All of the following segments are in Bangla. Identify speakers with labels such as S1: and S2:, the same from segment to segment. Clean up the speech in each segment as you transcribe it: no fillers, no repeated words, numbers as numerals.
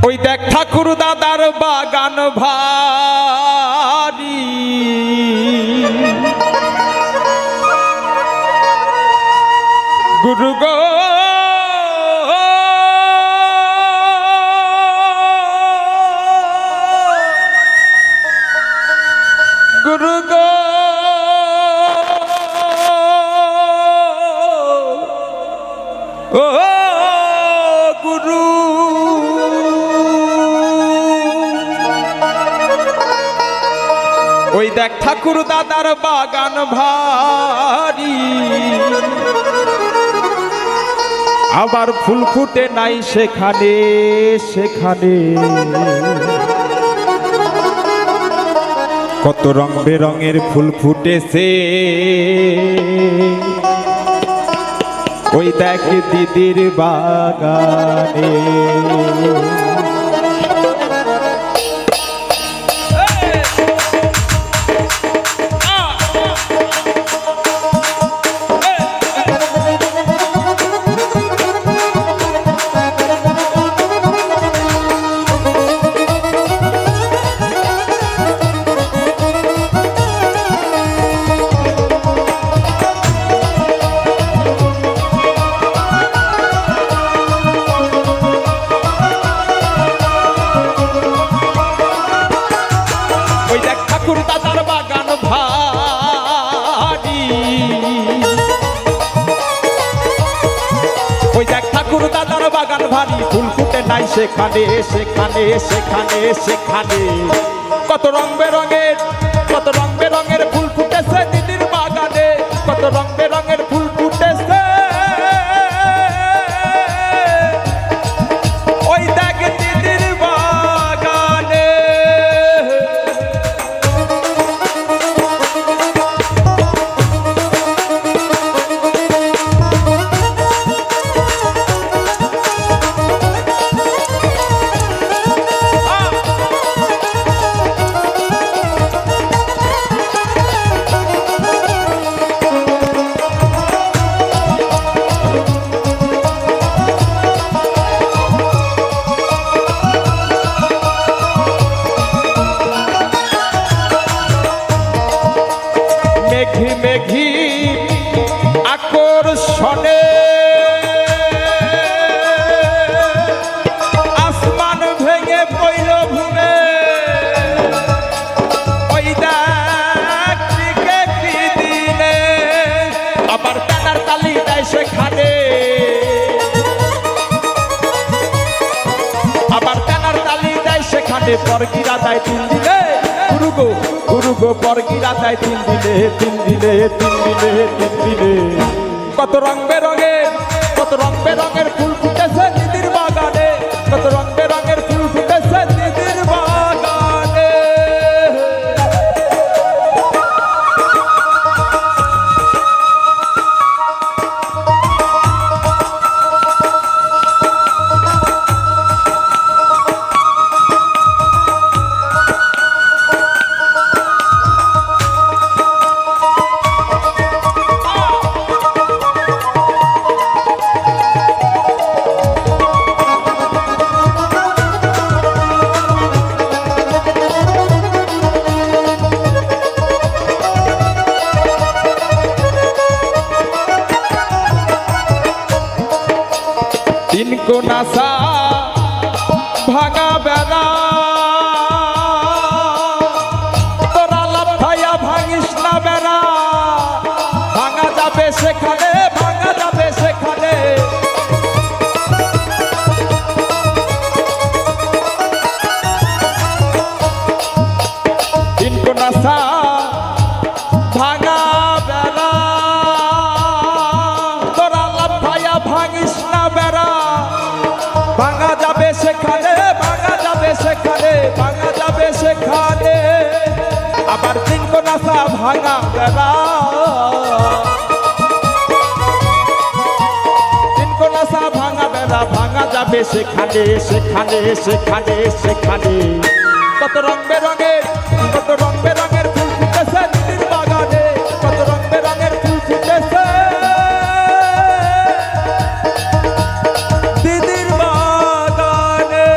S1: ওই দেখ ঠাকুর দাদার বাগান ভারি, গুরু গো গুরু গো ও গুরু ওই দেখ ঠাকুর দাদার বাগান ভারি, আবার ফুল ফুটে নাই সেখানে সেখানে, কত রং বেরঙের ফুল ফুটেছে ওই দেখ দিদির বাগানে। ঠাকুর দাদার বাগান ভারি, ওই দেখ ঠাকুর দাদার বাগান ভারি, ফুল ফুটে নাই সেখানে সেখানে সেখানে সেখানে, কত রং বেরঙের ফুল ফুটেছে দিদির বাগানে, কত রং বেরঙের ফুল ফুটেছে ওই দেখ দিদির বাগানে। মেঘি মেঘি আকর্ষণে আসমান ভেঙে পইল ভূমে, ওই দেখ কি দিনে আবার টানার তালি দেয় সেখানে, আবার টানার তালি দেয় সেখানে, পরকিরা দেয় তিন দিনে গুরু গো পরকিরা দেয় তিন দিনে তিন দিনে তিন দিনে তিন দিনে, কত রং বেরঙের ফুল ফুটেছে দিদির বাগানে, কত রং বেরঙের ফুল ফুটেছে দিদির বাগানে। তিন কোনাসা ভাঙা বেড়া, তোরা লাফাইয়া ভাঙিস না বেড়া, ভাঙা যাবে সেখানে ভাঙা যাবে সেখানে, তিন কোনাসা ভাঙা বেড়া, তোরা লাফাইয়া ভাঙিস না বেড়া, ভাঙা যাবে সেখানে ভাঙা যাবে সেখানে ভাঙা যাবে সেখানে, আবার তিন কোনাসা ভাঙা বেড়া, তিন কোনাসা ভাঙা বেড়া, ভাঙা যাবে সেখানে সেখানে সেখানে সেখানে, কত রং বেরঙের ফুল ফুটেছে দিদির বাগানে, কত রং বেরঙের ফুল ফুটেছে দিদির বাগানে।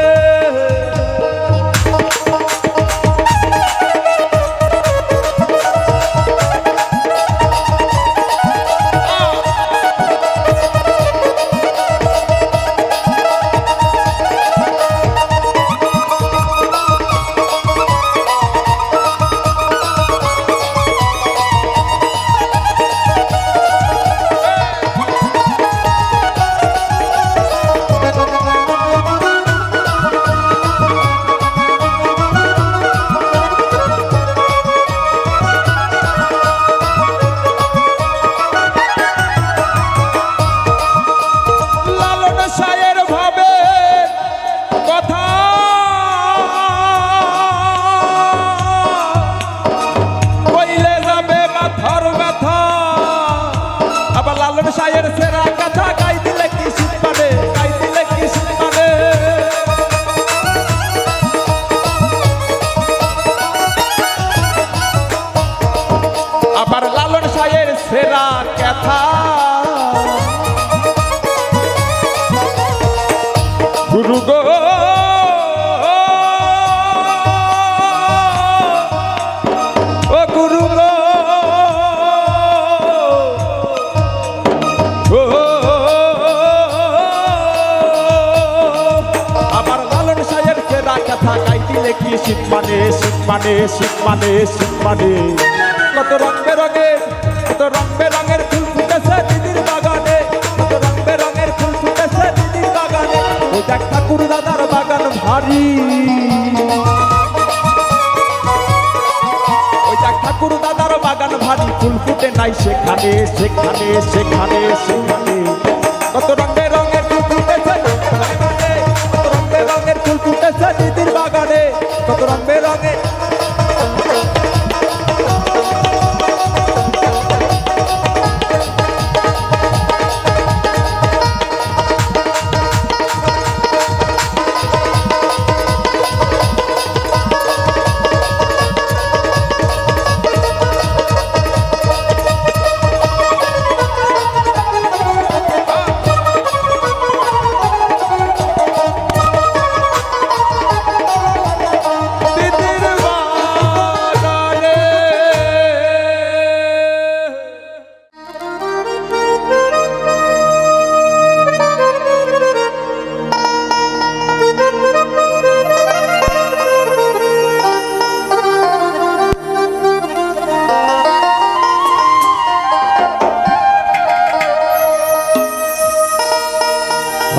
S1: সায়ের সেরা কথা গাই দিলে কি শীত মানে, গাই দিলে কি শীত মানে। আবার লালন সায়ের সেরা কথা গুরু গো ও গুরু গো আবার লালন সায়ের সেরা কথা গাই দিলে কি শীত মানে, শীত মানে, শীত মানে, শীত মানে। কত রং বেরঙের, কত রং বেরঙের ফুল ফুটেছে দিদির বাগানে, কত রং বেরঙের ফুল ফুটেছে দিদির বাগানে। ওই দেখ ঠাকুর দাদার বাগান ভারী, ওই দেখ ঠাকুর দাদার বাগান ভারী, ফুল ফুটে নাই সেখানে, সেখানে, সেখানে, সেখানে। কত রং বেরঙের ফুল ফুটেছে বাগানে, কত রং বেরঙের ফুল ফুটেছে দিদির বাগানে, কত রং বেরঙের।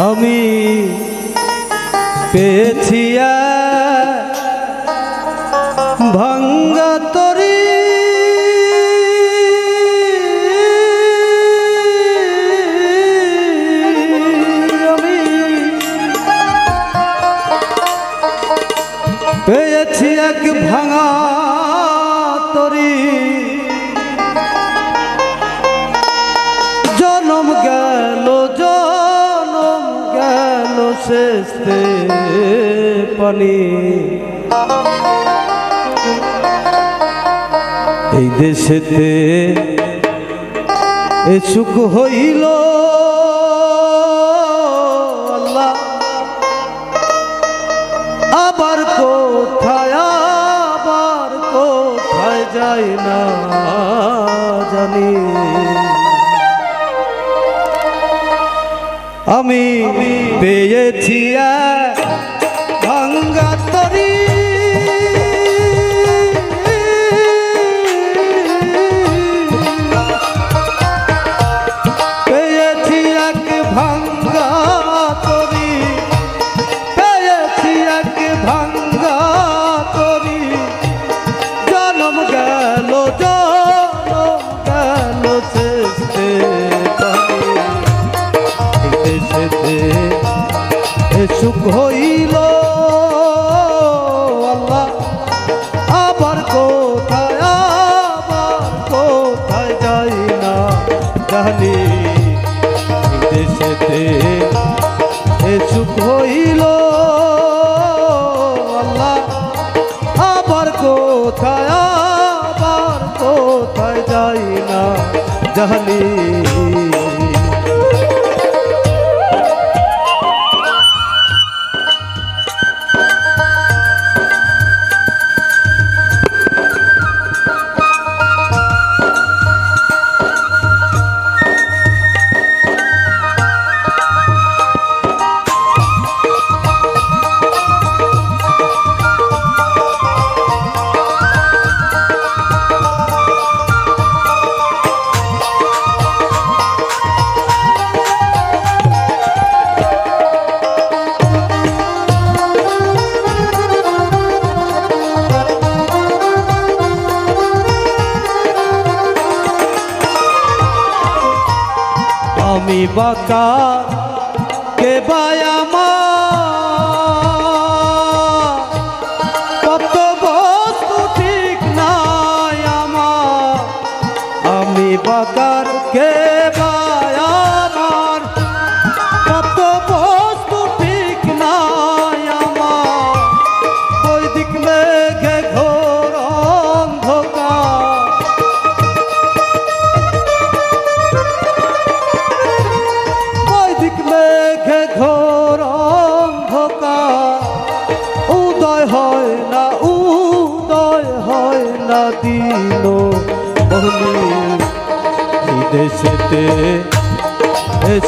S2: আমি পেয়েছি ভাঙ্গা তরি, আমি পেয়েছি এক ভাঙা তরি, জনম গেল শেষে পানি। এই দেশেতে এ সুখ হইল আল্লাহ, আবার কোথায়, আবার কোথায় যাই না জানি। আমি পেয়েছি ভাঙ্গা তরি, পেয়েছি এক ভাঙ্গা তরি, পেয়েছি এক ভাঙ্গা তরি, জনম গেল, জনম গেল শেষে সুখ হইল আল্লাহ, আবার কোথায়, আবার কোথায় যাই না জানি। দেশেতে সুখ হইল আল্লাহ, আবার কোথায়, আবার কোথায় যাই না জানি। আমি বাঁকা কে বায়ামা কত বস্তু ঠিক নাই আমার, আমি বাঁকার কে বায়া দিল বলি এই দেশেতে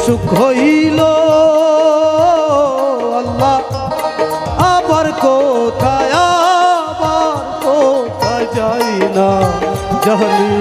S2: সুখ হইল আল্লাহ আবার কোথায় যাই না জানি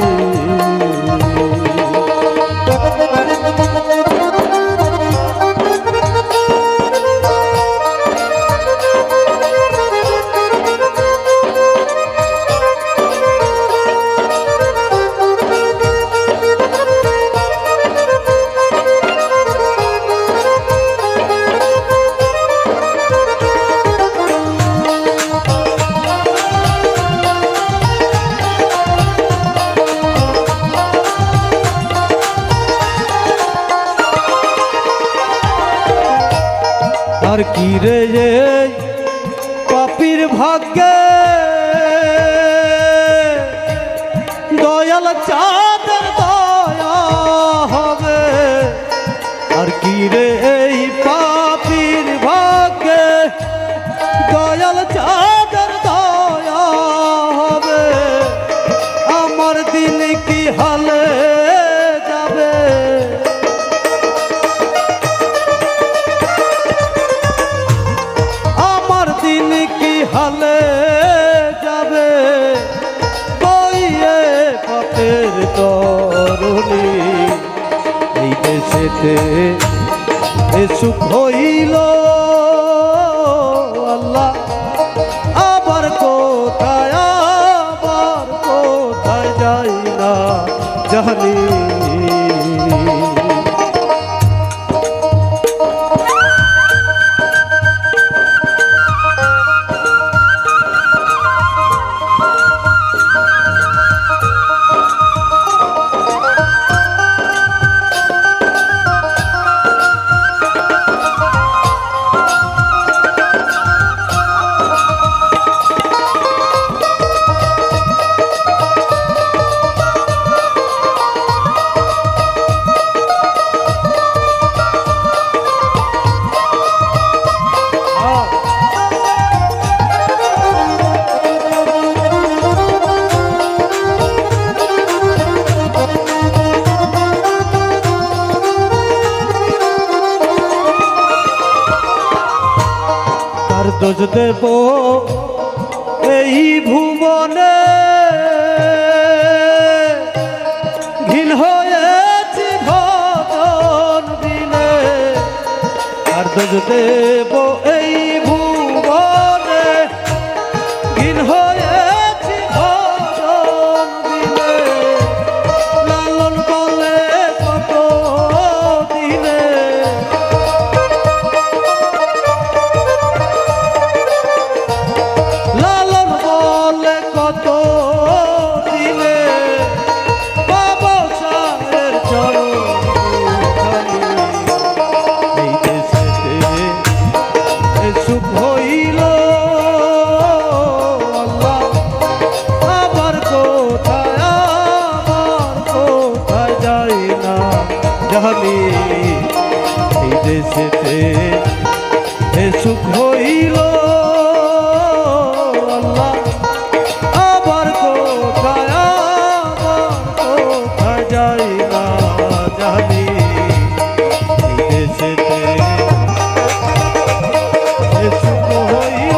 S2: আর কি রে পাপির ভাগ্যে দয়াল চাঁদের দয়া হবে আর কি রে এই পাপির ভাগ্যে দয়াল চাঁদের দয়া হবে আমার দিন কি হালে যাবে হালে যাবে বইয়ে পাপের তরুণী এই দেশেতে সুখ হইল আল্লাহ আবার কোথায় যাই না জানি দোষ দেব এই ভুবনে ঘিন হয়েছি ভজন বিনে আর দোষ দেব এই ভুবনে ঘিন হয়েছি ভজন বিনে লালন বলে কত দিনে কত দিলে বাবা সাহের চরণ এই দেশেতে সুখ হইল আল্লাহ আবার কোথায় যাই না জানি এই দেশেতে সুখ হইল যাই না জানি এই দেশেতে সুখ হইল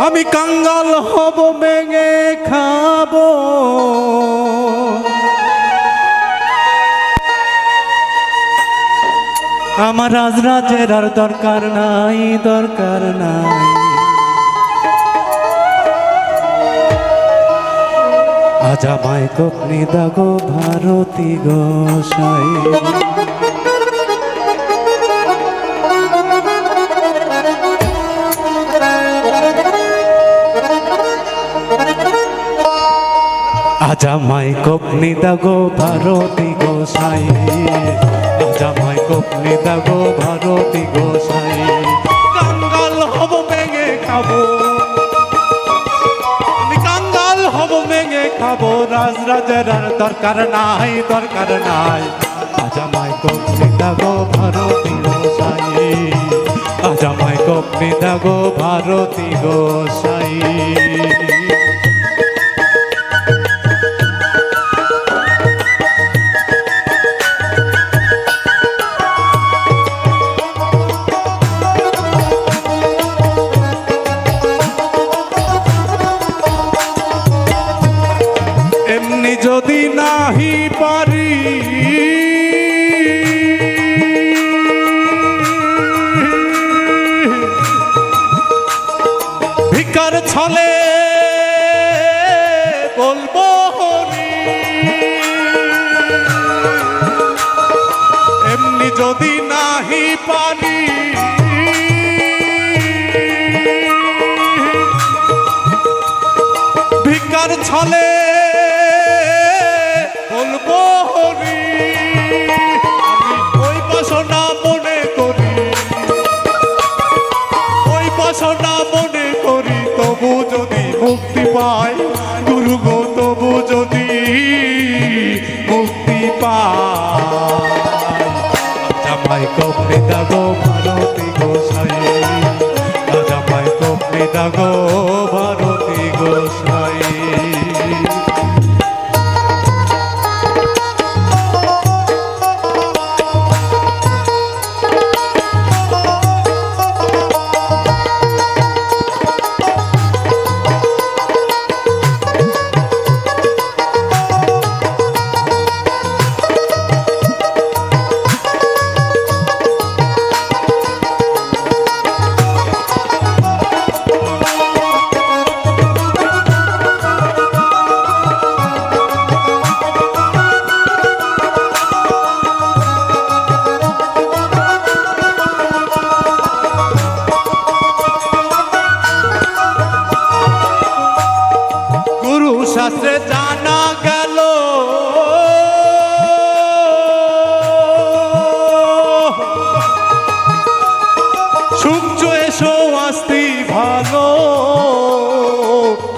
S2: আমি কাঙ্গাল হব ভেঙে খাবো আমার রাজরাজের আর দরকার নাই আজ আমায় কপনি দাগো ভারতী গোসাই আজ আমায় কপনি দাগো ভারতী গোসাই আজ আমায় কপনি দাগো ভারতী গোসাই কাঙ্গাল হব ভেঙে খাবো খাবো রাজরাজের আর দরকার নাই দরকার নাই আজ আমায় কপনি দাগো ভারতী গোসাই আজ আমায় কপনি দাগো ভারতী গোসাই এমনি যদি নাহি পারি ভিকার ছলে বলবো হরি এমনি যদি নাহি পারি ভিকার ছলে বলবো হরি আমি ওই বাসনা মনে করি ওই বাসনা মনে করি তবু যদি মুক্তি পাই গুরু গো তবু যদি মুক্তি পাই জামাই কপনি দাগো ভারতী গোসাই জামাই কপনি দাগো ভারতী গোসাই শাস্ত্রে জানা গেল সূর্য এসো আস্তি ভালো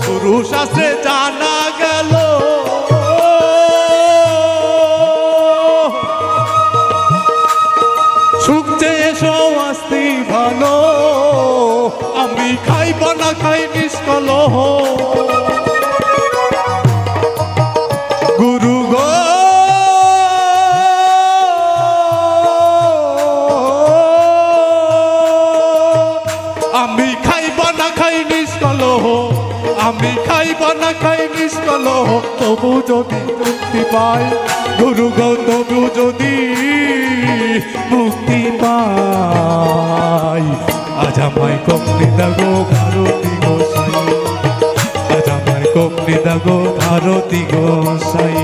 S2: গুরু শাস্ত্রে জানা গেল সূর্য এসো আস্তি ভালো আমি খাইব না খাই নিষ্কলহ গুরু গো আমি খাইব না খাই নিষ্কলহ আমি খাইব না খাই নিষ্কলহ তবু যদি মুক্তি পাই গুরু গো তবু যদি মুক্তি পাই আজ আমায় কপনি দাগো ভারতী গোসাই আজ আমায় কপনি দাগো ভারতী গোসাই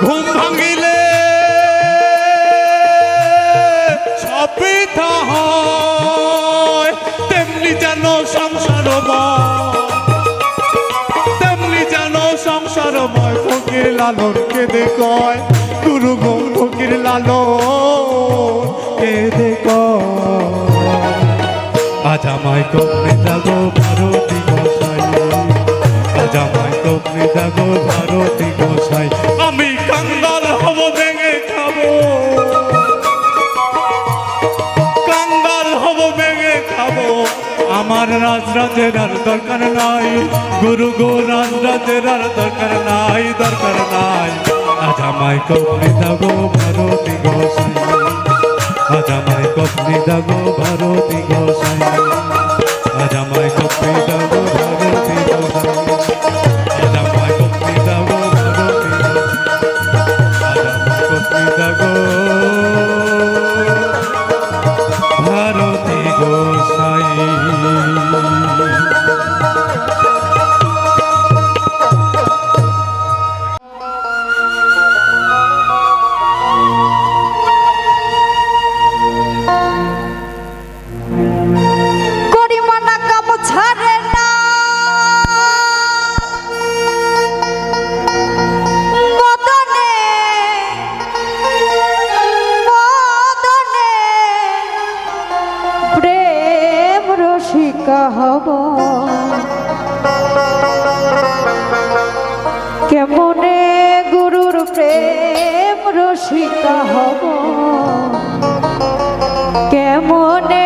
S2: ঘুম ভাঙিলে সপিতা হয় তেমনি যেন সংসারময় ফকির লালন কেঁদে কয় গুরু গো ফকির লালন কেঁদে কয় আজ আমায় কপনি দাগো ভারতী গোসাই আজ আমায় কপনি দাগো ভারতী গোসাই আমি কাঙ্গাল হব ভেঙে খাবো কাঙ্গাল হব ভেঙে খাবো আমার রাজরাজের আর দরকার নাই গুরু গো রাজরাজের আর দরকার নাই আজ আমায় কপনি দাগো ভারতী গোসাই আজ আমায় কপনি দাগো ভারতী গোসাই আজ আমায় কপনি দাগো ভারতী গোসাই আজ আমায় কপনি দাগো ভারতী গোসাই আজ আমায় কপনি দাগো ভারতী গোসাই
S3: হব কেমনে গুরুর প্রেম রসিকা হব কেমনে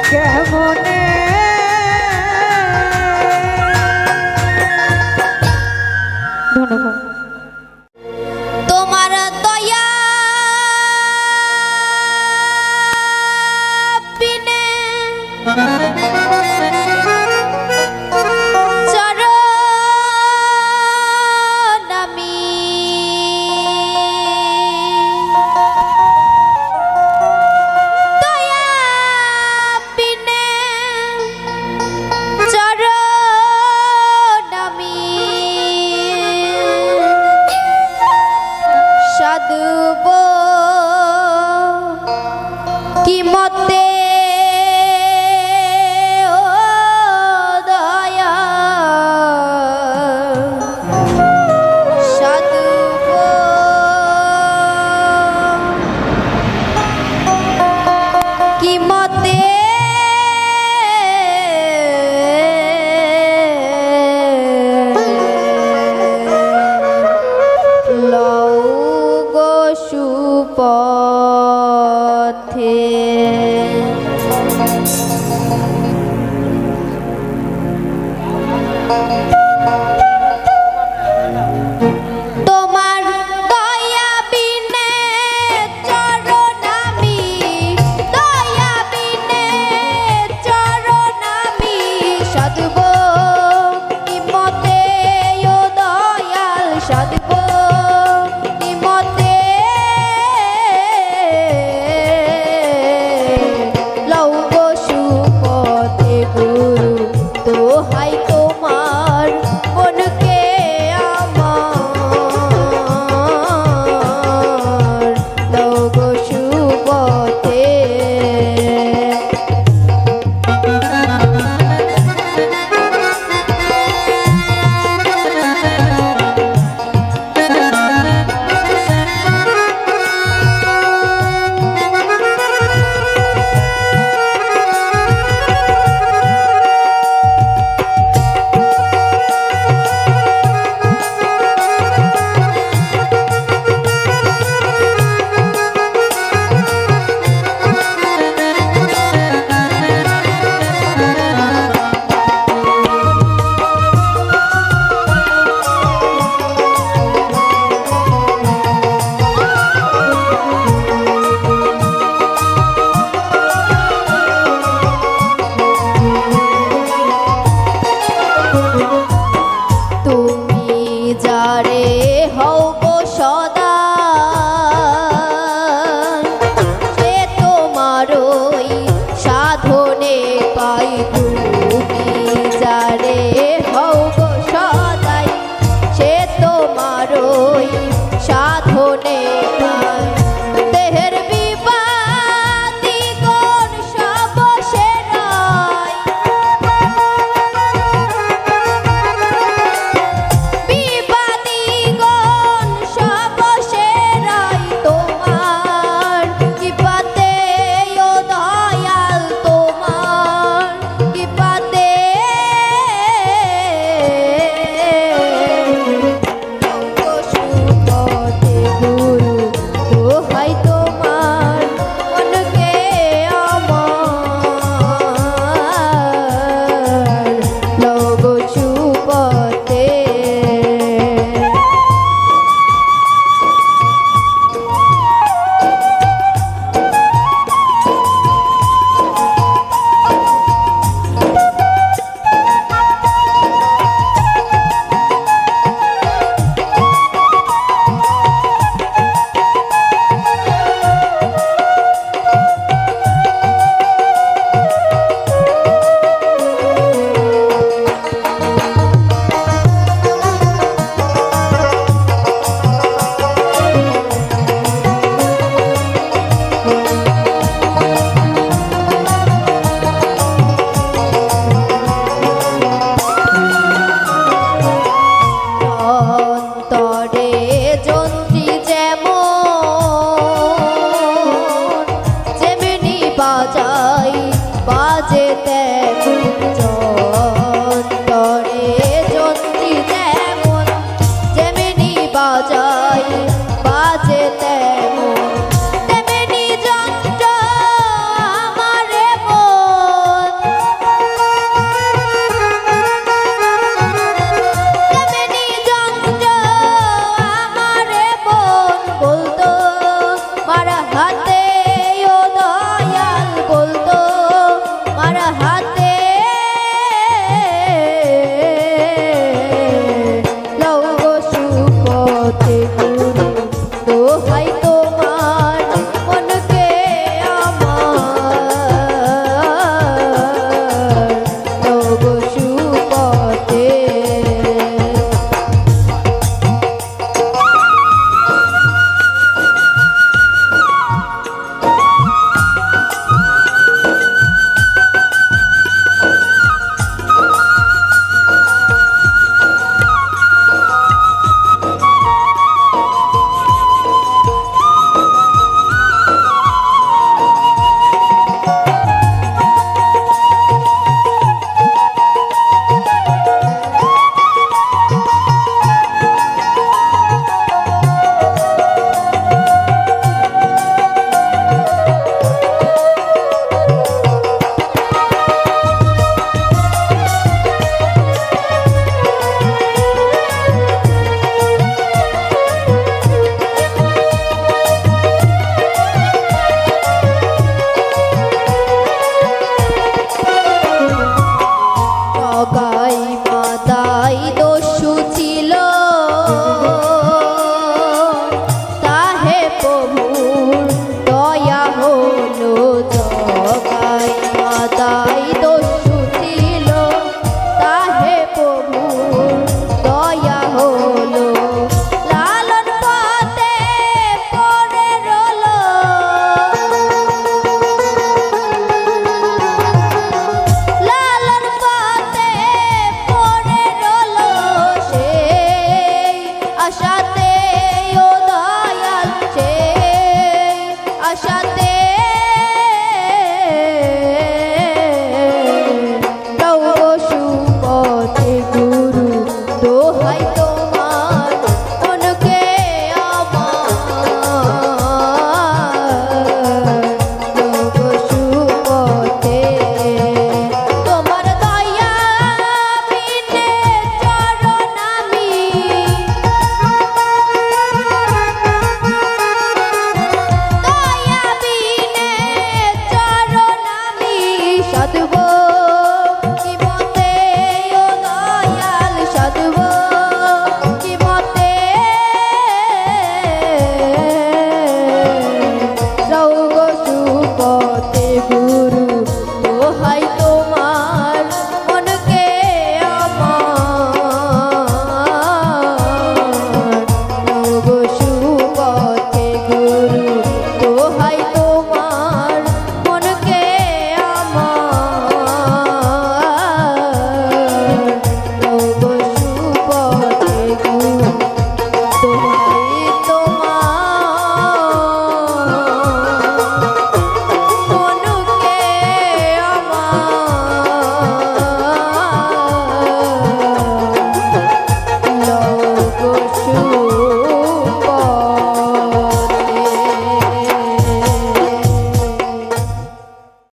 S3: কেমনে ধন্যবাদ।
S4: তোমার দয়া বিনে চরণ আমি দয়া বিনে চরণ আমি সাধব কি মতে ও দয়া সাধব কি মতে লও গো সুপথে তোমার দয়া বিনে চরণ আমি দয়া বিনে চরণ আমি সাধব কি মতে ও দয়াল সাধব কি মতে লও গো সুপথে গুরু দোহাই তোমার মনকে আমার লও গো সুপথে তুমি যারে হও গো সদা সে তোমারই সাধনে পাই তুমি যারে হও গো সদাই সে তোমারই সাধনে পাই দেহের বিবাদী কোন সব সেরাই বিবাদীগণ সব সেরাই তোমার কৃপাতে ও দয়াল তোমার কৃপাতে সুপথে গুরু দোহাই তোমার মনকে আমার লও গো সুপথে অন্তরে যন্ত্রী যেমনি বাজাই বাজে তেমন অন্তরে যন্ত্রী যেমনি বাজাই বাজে তেমন তেমনি যন্ত্র আমারে মন সদাই দস্যু ছিল তাহে প্রভু দয়া হলো লালন পথে পড়ে রলো লালন পথে পড়ে রলো সেই আশাতে ও দয়াল সেই আশাতে সুপথে গুরু দোহাই তোমার মনকে আমার সুপথে তোমার দয়া বিনে চরণ আমি দয়া বিনে চরণ আমি সাধব